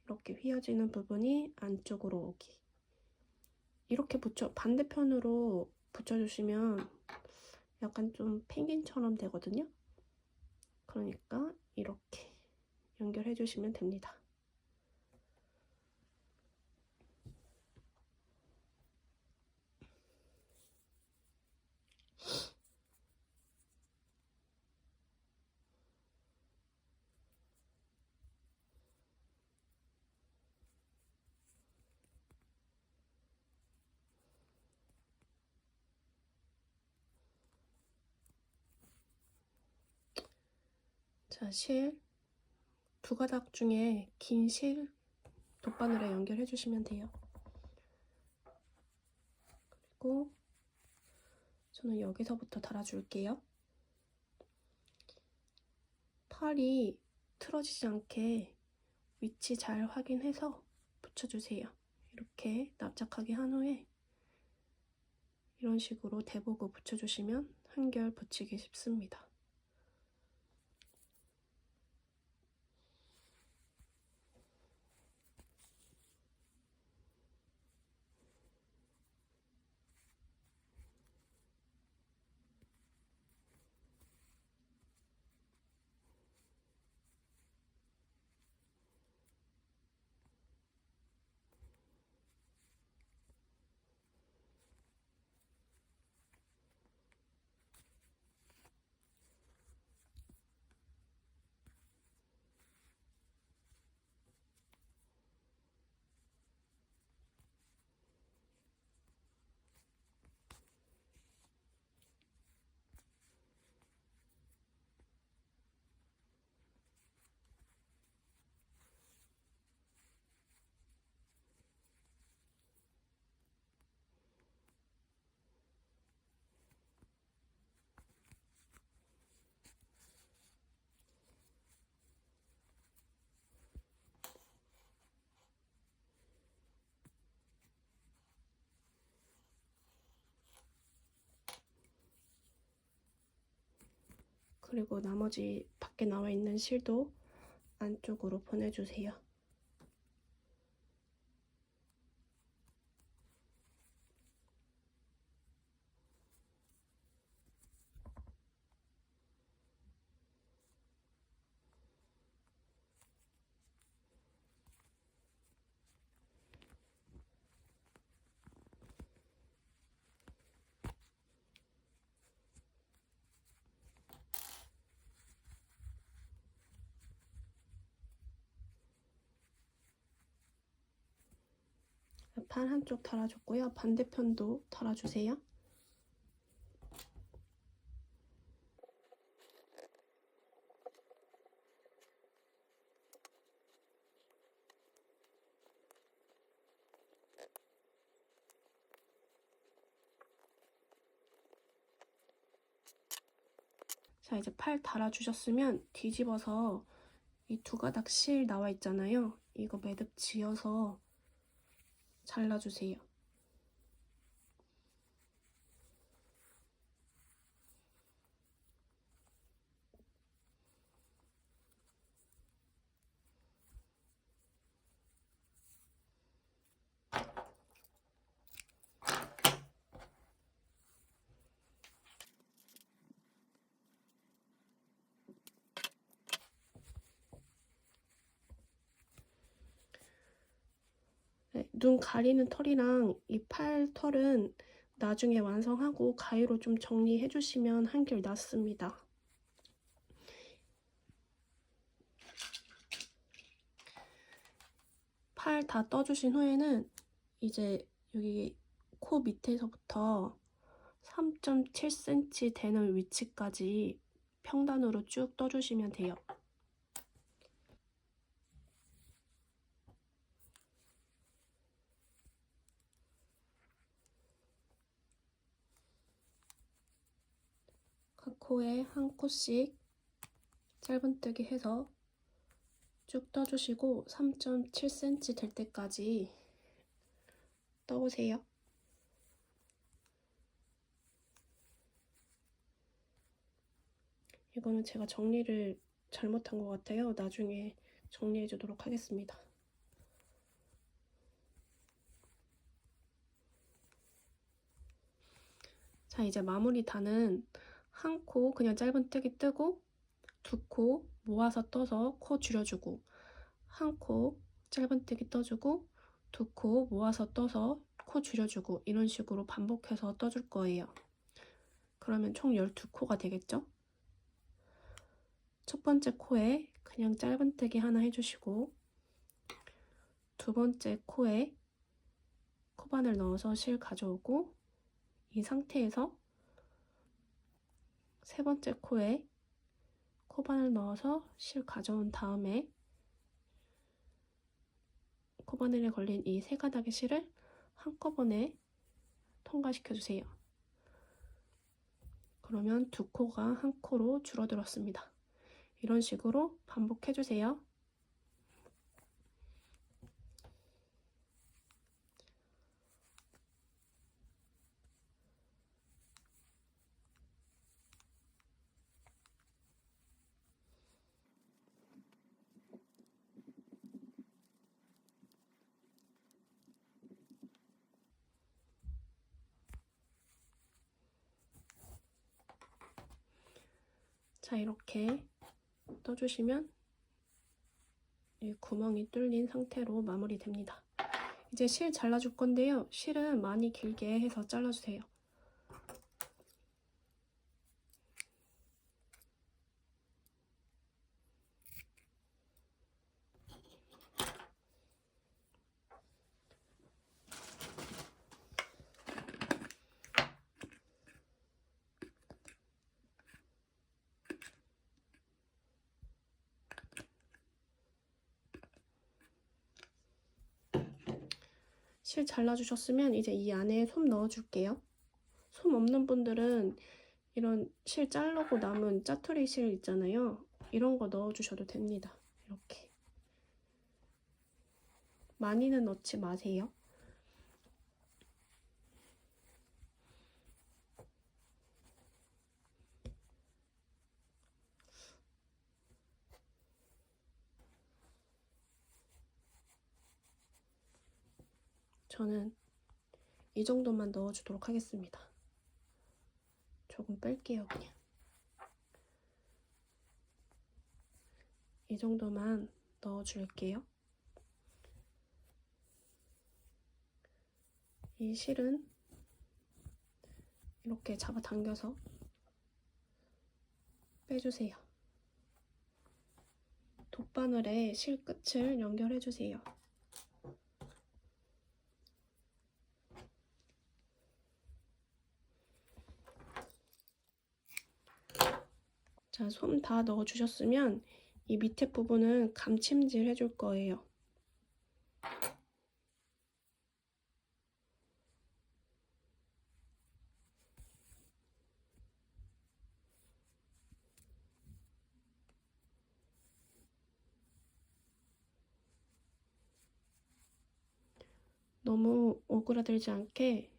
이렇게 휘어지는 부분이 안쪽으로 오기. 이렇게 반대편으로 붙여주시면 약간 좀 펭귄처럼 되거든요. 그러니까 이렇게 연결해 주시면 됩니다. 자, 실 두 가닥 중에 긴 실 돗바늘에 연결해 주시면 돼요. 그리고 저는 여기서부터 달아줄게요. 팔이 틀어지지 않게 위치 잘 확인해서 붙여주세요. 이렇게 납작하게 한 후에 이런 식으로 대보고 붙여주시면 한결 붙이기 쉽습니다. 그리고 나머지 밖에 나와 있는 실도 안쪽으로 보내주세요. 팔 한쪽 달아줬고요. 반대편도 달아주세요. 자, 이제 팔 달아주셨으면 뒤집어서 이 두 가닥 실 나와 있잖아요. 이거 매듭 지어서 잘라주세요. 네, 눈 가리는 털이랑 이 팔 털은 나중에 완성하고 가위로 좀 정리해 주시면 한결 낫습니다. 팔 다 떠주신 후에는 이제 여기 코 밑에서부터 3.7cm 되는 위치까지 평단으로 쭉 떠주시면 돼요. 각 코에 한 코씩 짧은뜨기 해서 쭉 떠주시고 3.7cm 될 때까지 떠보세요. 이거는 제가 정리를 잘못한 것 같아요. 나중에 정리해 주도록 하겠습니다. 자, 이제 마무리 단은 한 코 그냥 짧은뜨기 뜨고 두 코 모아서 떠서 코 줄여주고, 한 코 짧은뜨기 떠주고, 두 코 모아서 떠서 코 줄여주고, 이런 식으로 반복해서 떠줄 거예요. 그러면 총 12코가 되겠죠? 첫 번째 코에 그냥 짧은뜨기 하나 해주시고, 두 번째 코에 코바늘 넣어서 실 가져오고, 이 상태에서 세 번째 코에 코바늘 넣어서 실 가져온 다음에 코바늘에 걸린 이 세 가닥의 실을 한꺼번에 통과시켜주세요. 그러면 두 코가 한 코로 줄어들었습니다. 이런 식으로 반복해주세요. 자, 이렇게 떠주시면 이 구멍이 뚫린 상태로 마무리됩니다. 이제 실 잘라줄 건데요. 실은 많이 길게 해서 잘라주세요. 실 잘라주셨으면 이제 이 안에 솜 넣어줄게요. 솜 없는 분들은 이런 실 자르고 남은 짜투리 실 있잖아요. 이런 거 넣어주셔도 됩니다. 이렇게. 많이는 넣지 마세요. 저는 이 정도만 넣어주도록 하겠습니다. 조금 뺄게요, 그냥. 이 정도만 넣어줄게요. 이 실은 이렇게 잡아당겨서 빼주세요. 돗바늘에 실 끝을 연결해주세요. 자, 솜 다 넣어주셨으면 이 밑에 부분은 감침질 해줄 거예요. 너무 오그라들지 않게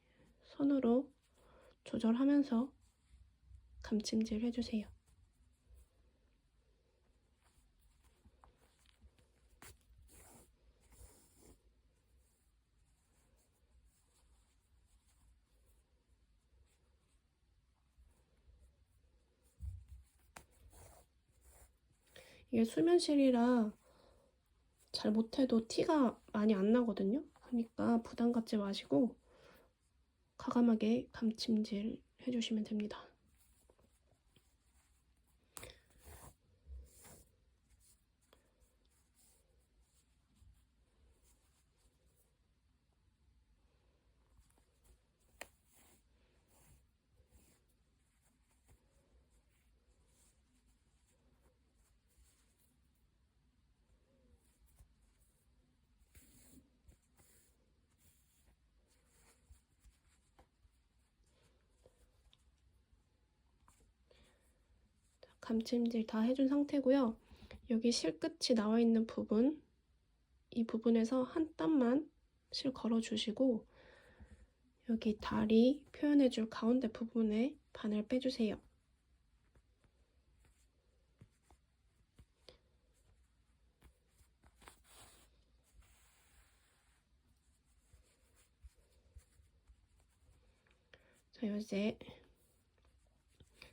손으로 조절하면서 감침질 해주세요. 이게 수면실이라 잘 못해도 티가 많이 안 나거든요. 그러니까 부담 갖지 마시고 과감하게 감침질 해주시면 됩니다. 감침질 다 해준 상태고요. 여기 실끝이 나와 있는 부분, 이 부분에서 한 땀만 실 걸어주시고 여기 다리 표현해줄 가운데 부분에 바늘 빼주세요.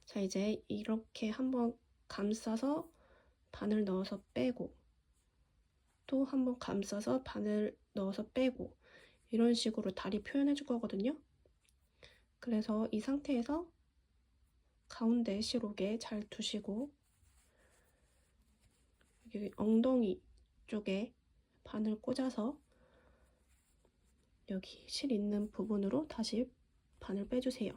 자, 이제 이렇게 한번 감싸서 바늘 넣어서 빼고, 또 한번 감싸서 바늘 넣어서 빼고, 이런 식으로 다리 표현해 줄 거거든요. 그래서 이 상태에서 가운데 실옥에 잘 두시고, 여기 엉덩이 쪽에 바늘 꽂아서 여기 실 있는 부분으로 다시 바늘 빼주세요.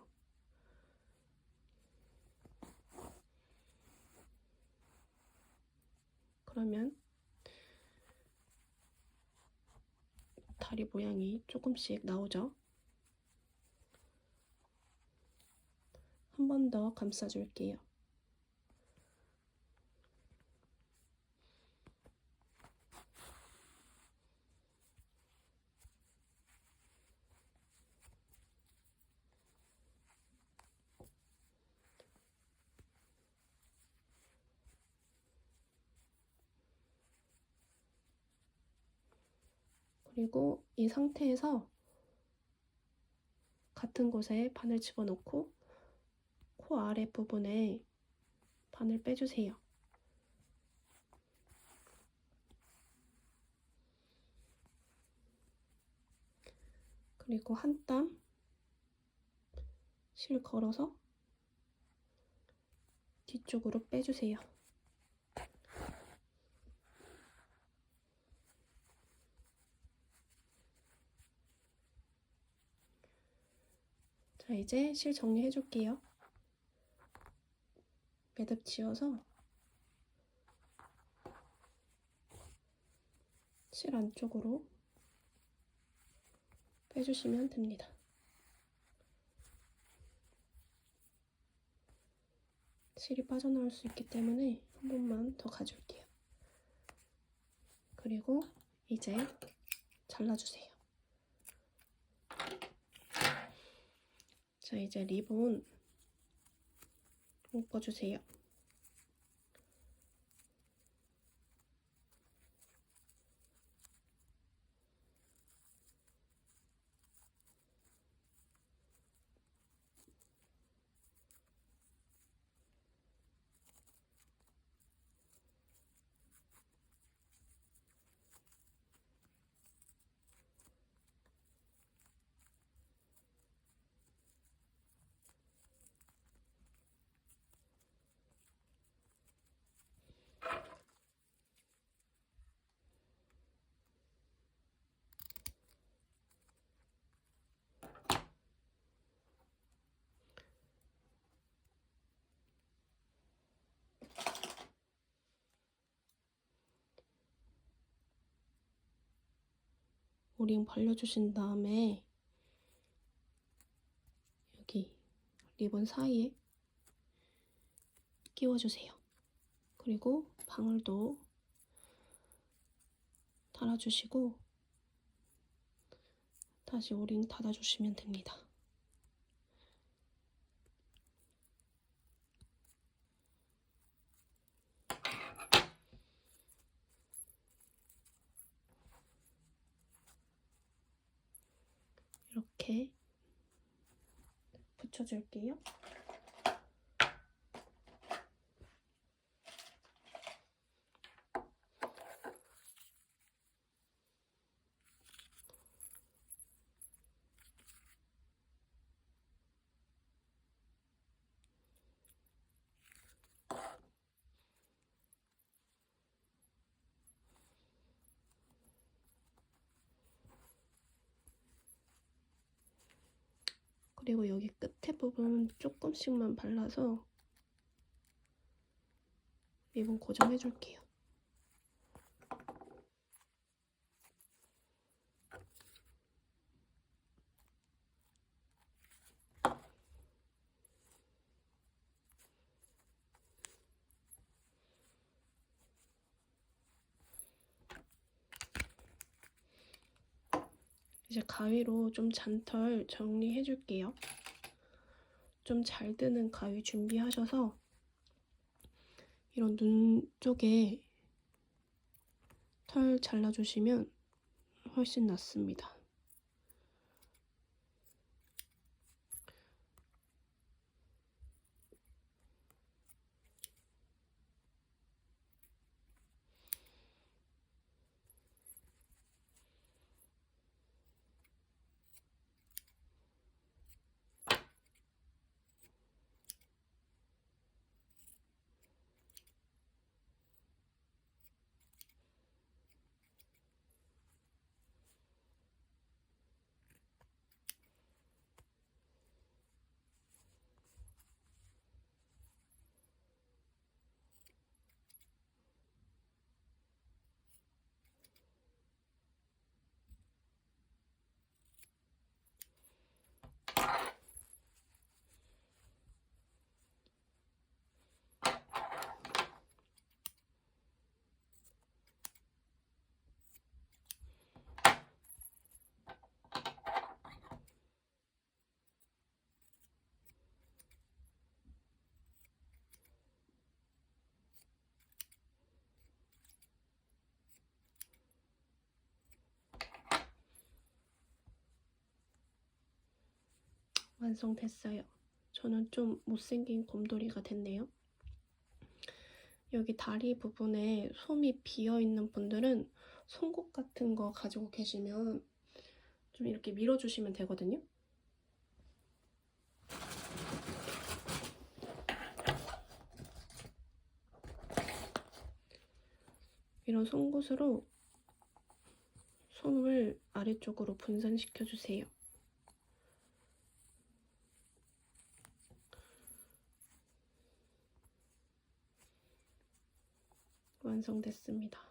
그러면 다리 모양이 조금씩 나오죠. 한 번 더 감싸줄게요. 그리고 이 상태에서 같은 곳에 바늘 집어넣고 코 아래 부분에 바늘 빼주세요. 그리고 한 땀 실 걸어서 뒤쪽으로 빼주세요. 자, 이제 실 정리해 줄게요. 매듭 지어서 실 안쪽으로 빼주시면 됩니다. 실이 빠져나올 수 있기 때문에 한 번만 더 가줄게요. 그리고 이제 잘라주세요. 자, 이제 리본 묶어주세요. 오링 벌려주신 다음에 여기 리본 사이에 끼워주세요. 그리고 방울도 달아주시고 다시 오링 닫아주시면 됩니다. 이렇게 붙여줄게요. 그리고 여기 끝에 부분 조금씩만 발라서 리본 고정해 줄게요. 이제 가위로 좀 잔털 정리해 줄게요. 좀 잘 드는 가위 준비하셔서 이런 눈 쪽에 털 잘라주시면 훨씬 낫습니다. 완성됐어요. 저는 좀 못생긴 곰돌이가 됐네요. 여기 다리 부분에 솜이 비어있는 분들은 송곳 같은 거 가지고 계시면 좀 이렇게 밀어주시면 되거든요. 이런 송곳으로 솜을 아래쪽으로 분산시켜주세요. 완성됐습니다.